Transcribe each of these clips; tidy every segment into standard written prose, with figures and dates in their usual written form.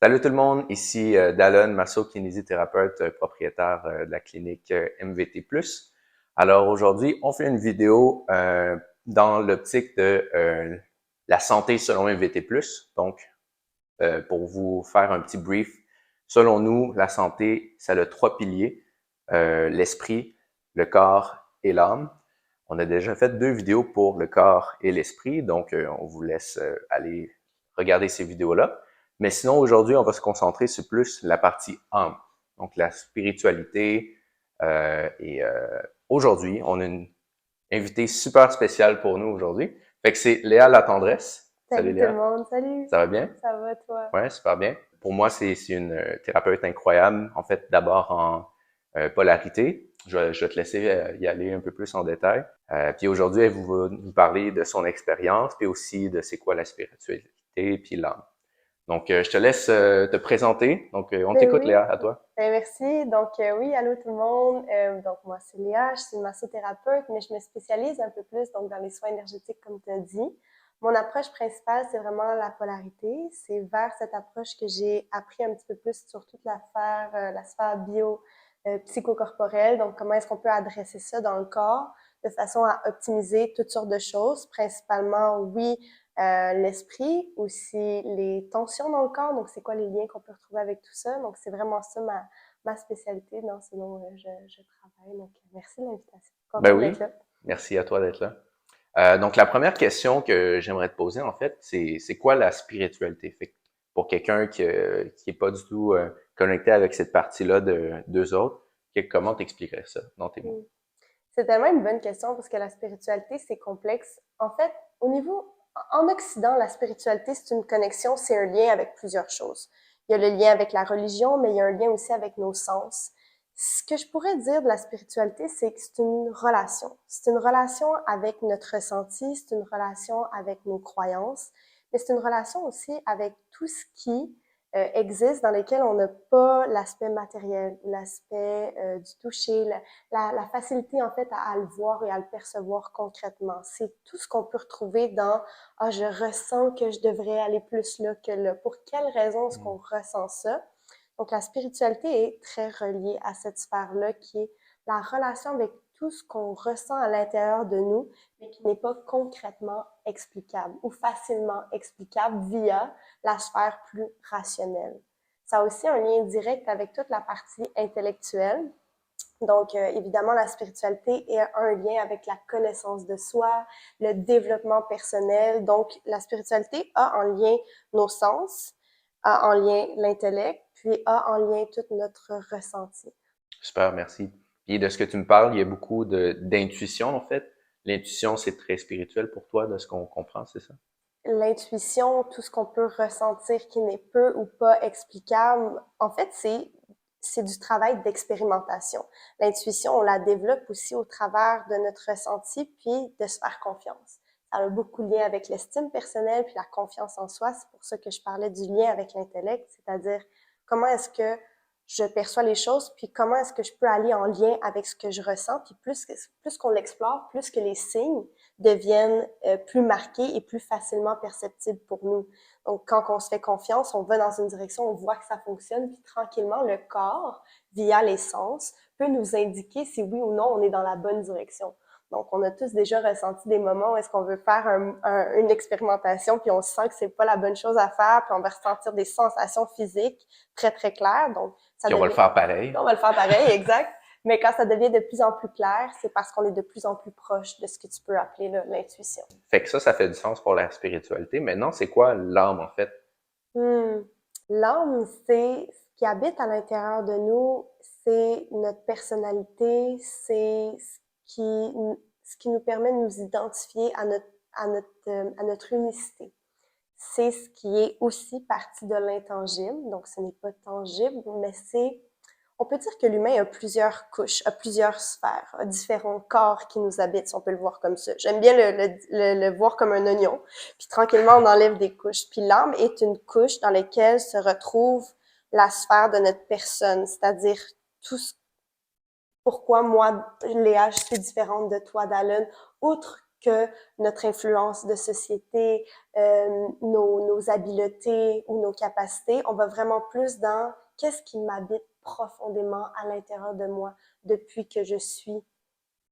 Salut tout le monde, ici Dallon, masso-kinésithérapeute propriétaire de la clinique MVT+. Alors aujourd'hui, on fait une vidéo dans l'optique de la santé selon MVT+. Donc, pour vous faire un petit brief, selon nous, la santé, ça a trois piliers, l'esprit, le corps et l'âme. On a déjà fait 2 vidéos pour le corps et l'esprit, donc on vous laisse aller regarder ces vidéos-là. Mais sinon, aujourd'hui, on va se concentrer sur plus la partie âme, donc la spiritualité. Aujourd'hui, on a une invitée super spéciale pour nous aujourd'hui. Fait que c'est Léa Latendresse. Salut Salut tout le Léa, monde, salut, ça va bien? ça va toi? Ouais, super bien. Pour moi, c'est une thérapeute incroyable. En fait, d'abord en polarité. Je vais te laisser y aller un peu plus en détail. Puis aujourd'hui, elle va nous parler de son expérience, puis aussi de c'est quoi la spiritualité, puis l'âme. Donc, je te laisse te présenter. Donc, on Ben t'écoute, oui, Léa, à toi. merci. Donc oui, allô tout le monde. Donc moi c'est Léa, je suis une massothérapeute, mais je me spécialise un peu plus donc dans les soins énergétiques comme tu as dit. Mon approche principale, c'est vraiment la polarité. C'est vers cette approche que j'ai appris un petit peu plus sur toute la sphère bio, psychocorporelle. Donc comment est-ce qu'on peut adresser ça dans le corps de façon à optimiser toutes sortes de choses, principalement, oui, l'esprit, aussi les tensions dans le corps, donc c'est quoi les liens qu'on peut retrouver avec tout ça. Donc c'est vraiment ça ma spécialité dans ce dont je travaille. Donc merci de l'invitation. Ben Contente d'être oui, là. merci à toi d'être là. Donc, la première question que j'aimerais te poser, en fait, c'est quoi la spiritualité? Fait que pour quelqu'un qui est pas du tout connecté avec cette partie-là de deux autres, comment t'expliquerais ça dans tes mots? Mm. C'est tellement une bonne question parce que la spiritualité, c'est complexe. En fait, en Occident, la spiritualité, c'est une connexion, c'est un lien avec plusieurs choses. Il y a le lien avec la religion, mais il y a un lien aussi avec nos sens. Ce que je pourrais dire de la spiritualité, c'est que c'est une relation. C'est une relation avec notre ressenti, c'est une relation avec nos croyances, mais c'est une relation aussi avec tout ce qui existe dans lesquels on n'a pas l'aspect matériel, l'aspect du toucher, la facilité en fait à le voir et à le percevoir concrètement. C'est tout ce qu'on peut retrouver dans ah je ressens que je devrais aller plus là que là. Pour quelle raison est-ce qu'on ressent ça? Donc la spiritualité est très reliée à cette sphère-là qui est la relation avec tout ce qu'on ressent à l'intérieur de nous, mais qui n'est pas concrètement explicable ou facilement explicable via la sphère plus rationnelle. Ça a aussi un lien direct avec toute la partie intellectuelle. Donc, évidemment, la spiritualité est un lien avec la connaissance de soi, le développement personnel. Donc, la spiritualité a en lien nos sens, a en lien l'intellect, puis a en lien tout notre ressenti. Super, merci. Puis de ce que tu me parles, il y a beaucoup d'intuition, en fait. L'intuition, c'est très spirituel pour toi, de ce qu'on comprend, c'est ça? L'intuition, tout ce qu'on peut ressentir qui n'est peu ou pas explicable, en fait, c'est du travail d'expérimentation. L'intuition, on la développe aussi au travers de notre ressenti, puis de se faire confiance. Ça a beaucoup de lien avec l'estime personnelle, puis la confiance en soi. C'est pour ça que je parlais du lien avec l'intellect, c'est-à-dire comment est-ce que je perçois les choses, puis comment est-ce que je peux aller en lien avec ce que je ressens, puis plus qu'on l'explore, plus que les signes deviennent plus marqués et plus facilement perceptibles pour nous. Donc, quand on se fait confiance, on va dans une direction, on voit que ça fonctionne, puis tranquillement, le corps, via les sens, peut nous indiquer si oui ou non on est dans la bonne direction. Donc, on a tous déjà ressenti des moments où est-ce qu'on veut faire une expérimentation, puis on sent que c'est pas la bonne chose à faire, puis on va ressentir des sensations physiques très, très claires. Donc, ça Puis on va le devient... faire pareil. On va le faire pareil, exact. Mais quand ça devient de plus en plus clair, c'est parce qu'on est de plus en plus proche de ce que tu peux appeler l'intuition. Fait que ça fait du sens pour la spiritualité. Maintenant, c'est quoi l'âme, en fait? Hmm. L'âme, c'est ce qui habite à l'intérieur de nous, c'est notre personnalité, c'est ce qui nous permet de nous identifier à notre unicité. C'est ce qui est aussi partie de l'intangible, donc ce n'est pas tangible, mais on peut dire que l'humain a plusieurs couches, a plusieurs sphères, a différents corps qui nous habitent, si on peut le voir comme ça. J'aime bien le voir comme un oignon, puis tranquillement on enlève des couches. Puis l'âme est une couche dans laquelle se retrouve la sphère de notre personne, c'est-à-dire tout ce pourquoi moi, Léa, je suis différente de toi, Dallin, outre que notre influence de société, nos habiletés ou nos capacités. On va vraiment plus dans qu'est-ce qui m'habite profondément à l'intérieur de moi depuis que je suis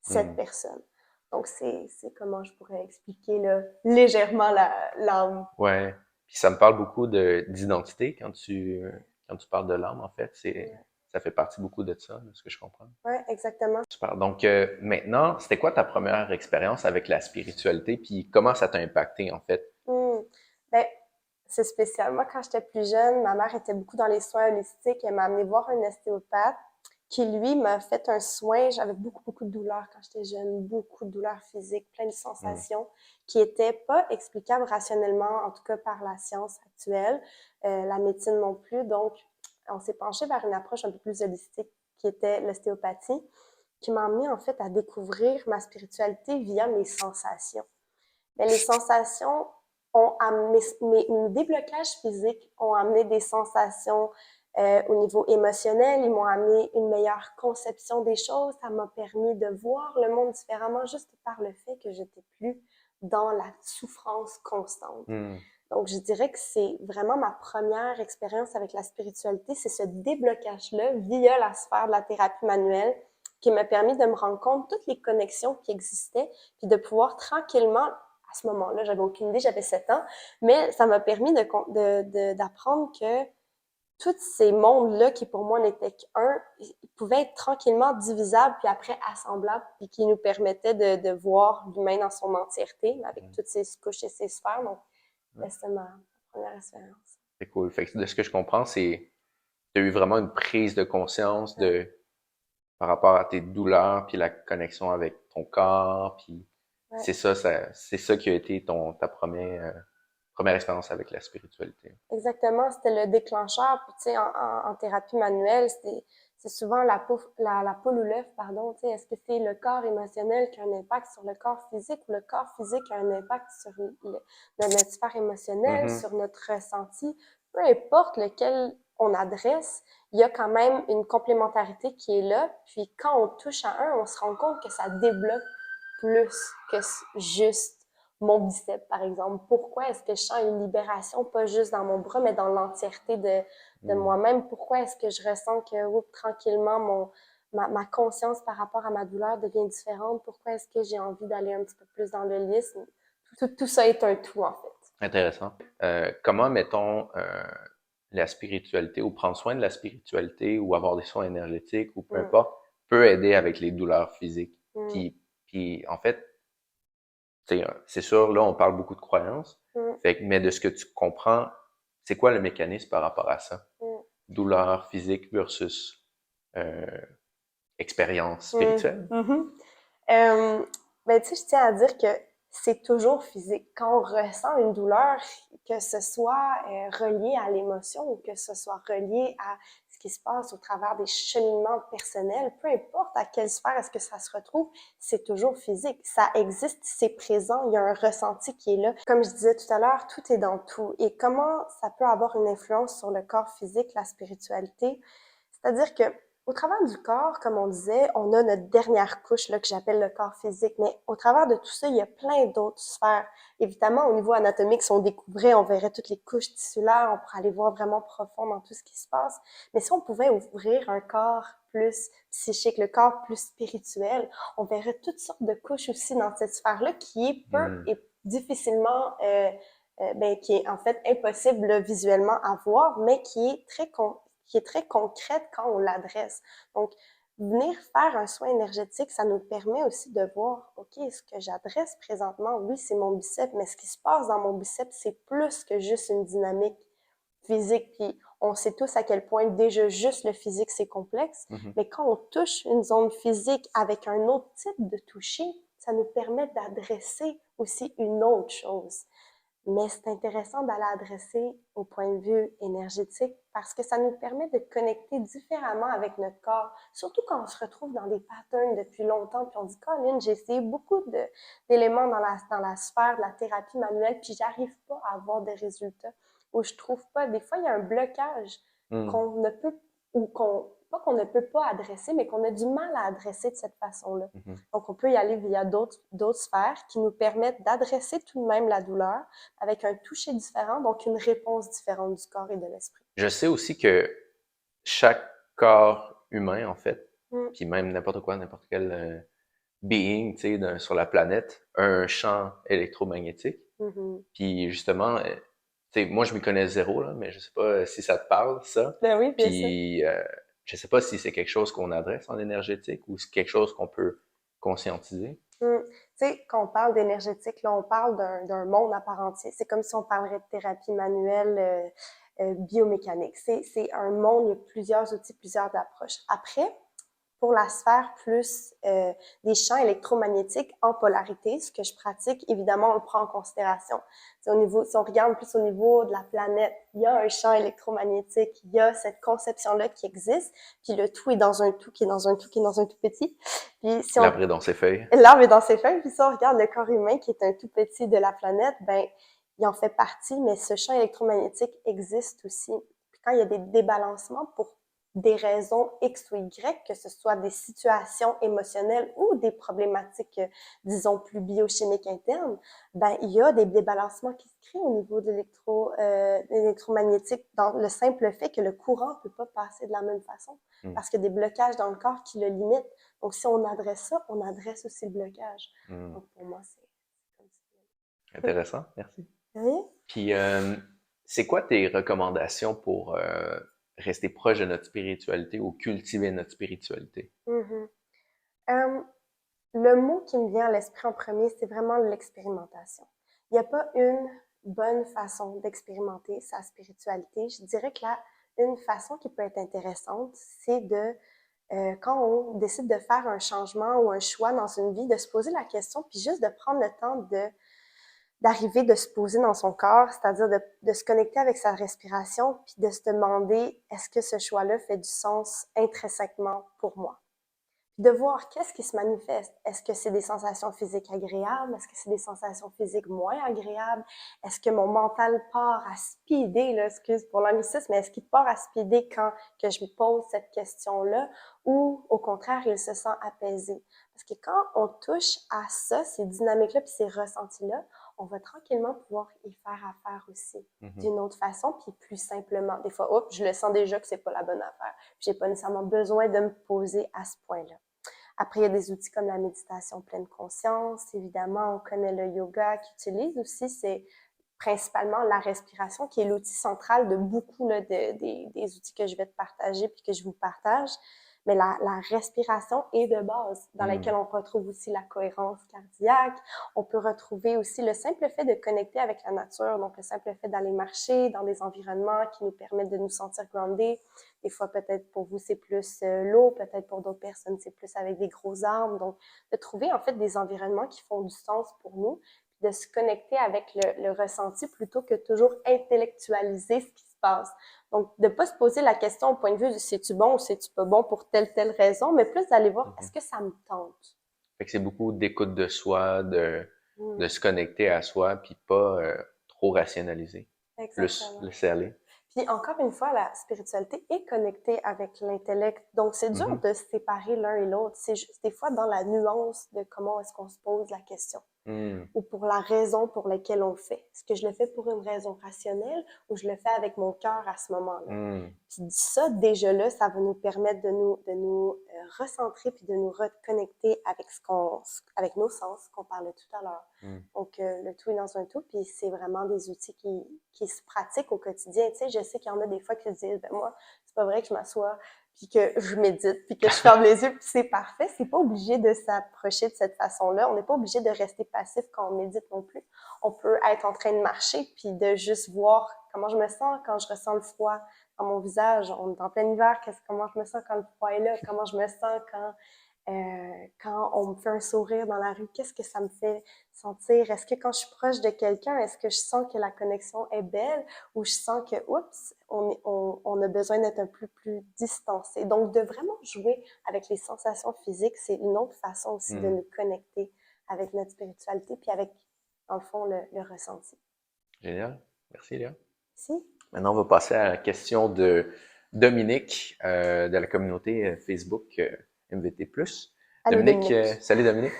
cette personne. Donc, c'est comment je pourrais expliquer là, légèrement l'âme. Ouais. Puis ça me parle beaucoup d'identité quand tu parles de l'âme, en fait. Ça fait partie beaucoup de ça, de ce que je comprends. Oui, exactement. Super. Donc maintenant, c'était quoi ta première expérience avec la spiritualité, puis comment ça t'a impacté, en fait? Ben, c'est spécial. Moi, quand j'étais plus jeune, ma mère était beaucoup dans les soins holistiques. Elle m'a amené voir un ostéopathe qui, lui, m'a fait un soin. J'avais beaucoup de douleurs quand j'étais jeune, beaucoup de douleurs physiques, plein de sensations qui étaient pas explicables rationnellement, en tout cas par la science actuelle, la médecine non plus. Donc, on s'est penché vers une approche un peu plus holistique qui était l'ostéopathie, qui m'a amené en fait à découvrir ma spiritualité via mes sensations. Mais les sensations ont amené, mes déblocages physiques ont amené des sensations au niveau émotionnel, ils m'ont amené une meilleure conception des choses, ça m'a permis de voir le monde différemment juste par le fait que j'étais plus dans la souffrance constante. Donc, je dirais que c'est vraiment ma première expérience avec la spiritualité, c'est ce déblocage-là via la sphère de la thérapie manuelle qui m'a permis de me rendre compte de toutes les connexions qui existaient, puis de pouvoir tranquillement, à ce moment-là, j'avais aucune idée, j'avais 7 ans, mais ça m'a permis d'apprendre que tous ces mondes-là, qui pour moi n'étaient qu'un, ils pouvaient être tranquillement divisables, puis après assemblables, puis qui nous permettaient de voir l'humain dans son entièreté, avec toutes ses couches et ses sphères. Donc, c'était ma première expérience. C'est cool. Fait que de ce que je comprends, c'est tu as eu vraiment une prise de conscience par rapport à tes douleurs, puis la connexion avec ton corps, puis Ouais. c'est ça qui a été ta première expérience avec la spiritualité. Exactement, c'était le déclencheur. Puis, tu sais, en thérapie manuelle, c'est souvent la poule ou l'œuf, pardon. Tu sais, est-ce que c'est le corps émotionnel qui a un impact sur le corps physique ou le corps physique a un impact sur notre sphère émotionnelle, sur notre ressenti? Peu importe lequel on adresse, il y a quand même une complémentarité qui est là. Puis, quand on touche à un, on se rend compte que ça débloque plus que juste mon biceps, par exemple. Pourquoi est-ce que je sens une libération, pas juste dans mon bras, mais dans l'entièreté de moi-même? Pourquoi est-ce que je ressens que, oups, tranquillement, ma conscience par rapport à ma douleur devient différente? Pourquoi est-ce que j'ai envie d'aller un petit peu plus dans le holisme? Tout ça est un tout, en fait. Intéressant. Comment, mettons, la spiritualité ou prendre soin de la spiritualité ou avoir des soins énergétiques ou peu importe, peut aider avec les douleurs physiques. Puis en fait, c'est sûr, là, on parle beaucoup de croyances. Mais de ce que tu comprends, c'est quoi le mécanisme par rapport à ça? Douleur physique versus expérience spirituelle? Ben, tu sais, je tiens à dire que c'est toujours physique. Quand on ressent une douleur, que ce soit relié à l'émotion ou que ce soit relié à ce qui se passe au travers des cheminements personnels, peu importe à quelle sphère est-ce que ça se retrouve, c'est toujours physique. Ça existe, c'est présent, il y a un ressenti qui est là. Comme je disais tout à l'heure, tout est dans tout. Et comment ça peut avoir une influence sur le corps physique, la spiritualité? C'est-à-dire que au travers du corps, comme on disait, on a notre dernière couche là, que j'appelle le corps physique, mais au travers de tout ça, il y a plein d'autres sphères. Évidemment, au niveau anatomique, si on découvrait, on verrait toutes les couches tissulaires, on pourrait aller voir vraiment profond dans tout ce qui se passe. Mais si on pouvait ouvrir un corps plus psychique, le corps plus spirituel, on verrait toutes sortes de couches aussi dans cette sphère-là qui est peu et difficilement qui est en fait impossible là, visuellement à voir, mais qui est très concrète quand on l'adresse. Donc, venir faire un soin énergétique, ça nous permet aussi de voir, OK, ce que j'adresse présentement, oui, c'est mon biceps, mais ce qui se passe dans mon biceps, c'est plus que juste une dynamique physique. Puis, on sait tous à quel point déjà juste le physique, c'est complexe, mais quand on touche une zone physique avec un autre type de toucher, ça nous permet d'adresser aussi une autre chose. Mais c'est intéressant d'aller adresser au point de vue énergétique parce que ça nous permet de connecter différemment avec notre corps, surtout quand on se retrouve dans des patterns depuis longtemps, puis on dit « Colin, j'ai essayé beaucoup d'éléments dans la sphère de la thérapie manuelle, puis j'arrive pas à avoir des résultats. » Ou je trouve pas, des fois il y a un blocage qu'on ne peut, ou pas qu'on ne peut pas adresser, mais qu'on a du mal à adresser de cette façon-là. Donc, on peut y aller via d'autres sphères qui nous permettent d'adresser tout de même la douleur avec un toucher différent, donc une réponse différente du corps et de l'esprit. Je sais aussi que chaque corps humain, en fait, Mm. puis même n'importe quoi, n'importe quel being, tu sais, sur la planète, a un champ électromagnétique. Mm-hmm. Puis justement, tu sais, moi je m'y connais zéro, là, mais je sais pas si ça te parle, ça. Ben oui, bien sûr. Puis je sais pas si c'est quelque chose qu'on adresse en énergétique ou c'est quelque chose qu'on peut conscientiser. Tu sais, quand on parle d'énergétique, là, on parle d'un monde à part entier. C'est comme si on parlerait de thérapie manuelle biomécanique. C'est un monde, il y a plusieurs outils, plusieurs approches. Après, pour la sphère plus des champs électromagnétiques en polarité, ce que je pratique, évidemment, on le prend en considération. Au niveau, si on regarde plus au niveau de la planète, il y a un champ électromagnétique, il y a cette conception-là qui existe, puis le tout est dans un tout, qui est dans un tout, qui est dans un tout petit. Puis si on... L'arbre est dans ses feuilles. L'arbre est dans ses feuilles, puis si on regarde le corps humain, qui est un tout petit de la planète, ben il en fait partie, mais ce champ électromagnétique existe aussi. Puis quand il y a des débalancements pour des raisons X ou Y, que ce soit des situations émotionnelles ou des problématiques, disons, plus biochimiques internes, ben, il y a des débalancements qui se créent au niveau de l'électromagnétique dans le simple fait que le courant ne peut pas passer de la même façon parce qu'il y a des blocages dans le corps qui le limitent. Donc, si on adresse ça, on adresse aussi le blocage. Donc, pour moi, c'est comme ça. Intéressant, merci. Oui. Puis, c'est quoi tes recommandations pour rester proche de notre spiritualité ou cultiver notre spiritualité? Le mot qui me vient à l'esprit en premier, c'est vraiment l'expérimentation. Il n'y a pas une bonne façon d'expérimenter sa spiritualité. Je dirais que là, une façon qui peut être intéressante, c'est quand on décide de faire un changement ou un choix dans une vie, de se poser la question, puis juste de prendre le temps d'arriver de se poser dans son corps, c'est-à-dire de se connecter avec sa respiration, puis de se demander, est-ce que ce choix-là fait du sens intrinsèquement pour moi? De voir qu'est-ce qui se manifeste. Est-ce que c'est des sensations physiques agréables? Est-ce que c'est des sensations physiques moins agréables? Est-ce que mon mental part à speeder, là, excuse pour l'anglicisme, mais est-ce qu'il part à speeder quand que je me pose cette question-là? Ou au contraire, il se sent apaisé? Parce que quand on touche à ça, ces dynamiques-là puis ces ressentis-là, on va tranquillement pouvoir y faire affaire aussi d'une autre façon, puis plus simplement. Des fois, oups, je le sens déjà que c'est pas la bonne affaire. J'ai pas nécessairement besoin de me poser à ce point-là. Après, il y a des outils comme la méditation pleine conscience. Évidemment, on connaît le yoga qui utilise aussi, c'est principalement la respiration qui est l'outil central de beaucoup là, des outils que je vais te partager puis que je vous partage. Mais la respiration est de base, dans laquelle on retrouve aussi la cohérence cardiaque. On peut retrouver aussi le simple fait de connecter avec la nature, donc le simple fait d'aller marcher dans des environnements qui nous permettent de nous sentir groundés. Des fois, peut-être pour vous, c'est plus l'eau, peut-être pour d'autres personnes, c'est plus avec des gros arbres. Donc, de trouver en fait des environnements qui font du sens pour nous, de se connecter avec le ressenti plutôt que toujours intellectualiser ce qui se passe. Donc, de ne pas se poser la question au point de vue de c'est-tu bon ou c'est-tu pas bon pour telle raison, mais plus d'aller voir est-ce que ça me tente. Fait que c'est beaucoup d'écoute de soi, de se connecter à soi, puis pas trop rationaliser. Exactement. Plus laisser aller. Puis encore une fois, la spiritualité est connectée avec l'intellect. Donc, c'est dur de se séparer l'un et l'autre. C'est juste des fois dans la nuance de comment est-ce qu'on se pose la question. Ou pour la raison pour laquelle on le fait. Est-ce que je le fais pour une raison rationnelle ou je le fais avec mon cœur à ce moment-là? Puis ça, déjà là, ça va nous permettre de nous recentrer puis de nous reconnecter avec avec nos sens qu'on parlait tout à l'heure. Donc, le tout est dans un tout, puis c'est vraiment des outils qui se pratiquent au quotidien. Tu sais, je sais qu'il y en a des fois qui disent, ben moi, c'est pas vrai que je m'assois puis que je médite, puis que je ferme les yeux, puis c'est parfait. C'est pas obligé de s'approcher de cette façon-là. On n'est pas obligé de rester passif quand on médite non plus. On peut être en train de marcher, puis de juste voir comment je me sens quand je ressens le froid dans mon visage. On est en plein hiver, comment je me sens quand le froid est là, comment je me sens quand on me fait un sourire dans la rue, qu'est-ce que ça me fait sentir? Est-ce que quand je suis proche de quelqu'un, est-ce que je sens que la connexion est belle ou je sens que, oups, on a besoin d'être un peu plus distancé? Donc, de vraiment jouer avec les sensations physiques, c'est une autre façon aussi de nous connecter avec notre spiritualité puis avec, dans le fond, le ressenti. Génial. Merci, Léa. Si? Maintenant, on va passer à la question de Dominique de la communauté Facebook MVT+. Allô, Dominique, Dominique. salut Dominique.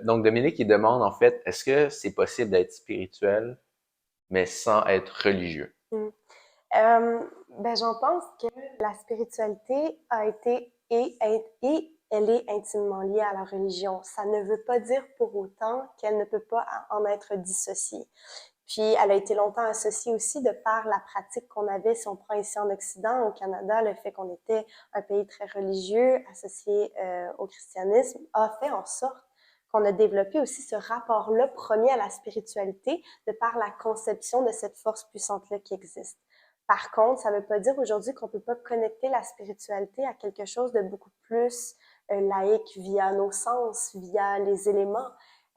Donc Dominique, il demande en fait, est-ce que c'est possible d'être spirituel mais sans être religieux? Ben, j'en pense que la spiritualité a été et elle est intimement liée à la religion. Ça ne veut pas dire pour autant qu'elle ne peut pas en être dissociée. Puis, elle a été longtemps associée aussi de par la pratique qu'on avait, si on prend ici en Occident, au Canada, le fait qu'on était un pays très religieux, associé au christianisme, a fait en sorte qu'on a développé aussi ce rapport-là premier à la spiritualité de par la conception de cette force puissante-là qui existe. Par contre, ça ne veut pas dire aujourd'hui qu'on peut pas connecter la spiritualité à quelque chose de beaucoup plus laïque via nos sens, via les éléments,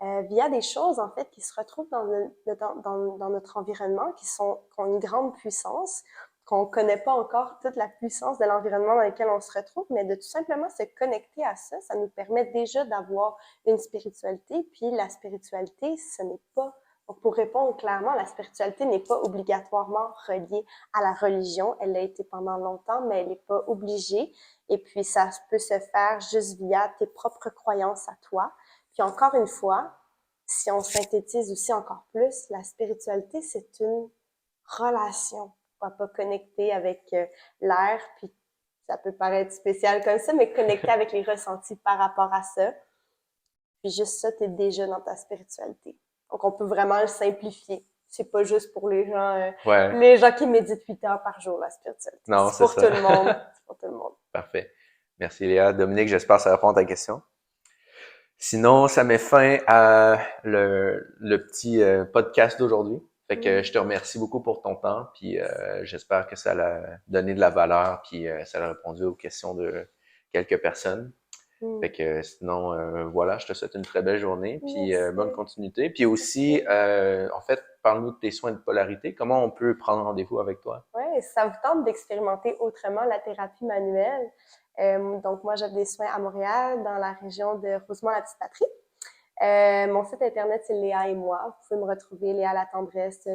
via des choses en fait qui se retrouvent dans notre environnement, qui ont une grande puissance, qu'on connaît pas encore toute la puissance de l'environnement dans lequel on se retrouve, mais de tout simplement se connecter à ça, ça nous permet déjà d'avoir une spiritualité. Puis la spiritualité, ce n'est pas donc, pour répondre clairement, la spiritualité n'est pas obligatoirement reliée à la religion. Elle l'a été pendant longtemps, mais elle n'est pas obligée. Et puis, ça peut se faire juste via tes propres croyances à toi. Puis encore une fois, si on synthétise aussi encore plus, la spiritualité, c'est une relation. On va pas connecter avec l'air, puis ça peut paraître spécial comme ça, mais connecter avec les ressentis par rapport à ça. Puis juste ça, t'es déjà dans ta spiritualité. Donc, on peut vraiment le simplifier. C'est pas juste pour Ouais, les gens qui méditent 8 heures par jour, la spiritualité. non, C'est c'est pour tout le monde. ça. C'est pour tout le monde. Parfait. Merci Léa. Dominique, j'espère que ça répond à ta question. Sinon, ça met fin à le petit podcast d'aujourd'hui. Fait que je te remercie beaucoup pour ton temps, puis j'espère que ça a donné de la valeur, puis ça a répondu aux questions de quelques personnes. Fait que sinon, voilà, je te souhaite une très belle journée, puis bonne continuité. Puis aussi, en fait, parle-nous de tes soins de polarité. Comment on peut prendre rendez-vous avec toi? Oui, si ça vous tente d'expérimenter autrement la thérapie manuelle, donc moi, j'ai des soins à Montréal, dans la région de Rosemont-la-Petite-Patrie. Mon site internet, c'est Léa et moi. Vous pouvez me retrouver, Léa La Tendresse,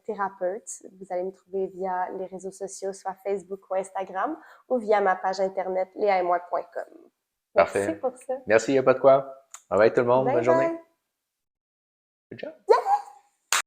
thérapeute. Vous allez me trouver via les réseaux sociaux, soit Facebook ou Instagram, ou via ma page internet léaetmoi.com. Merci Parfait. pour ça. Merci, il n'y a pas de quoi. Bye bye tout le monde, Bye bonne journée. bye. Good job. Yeah!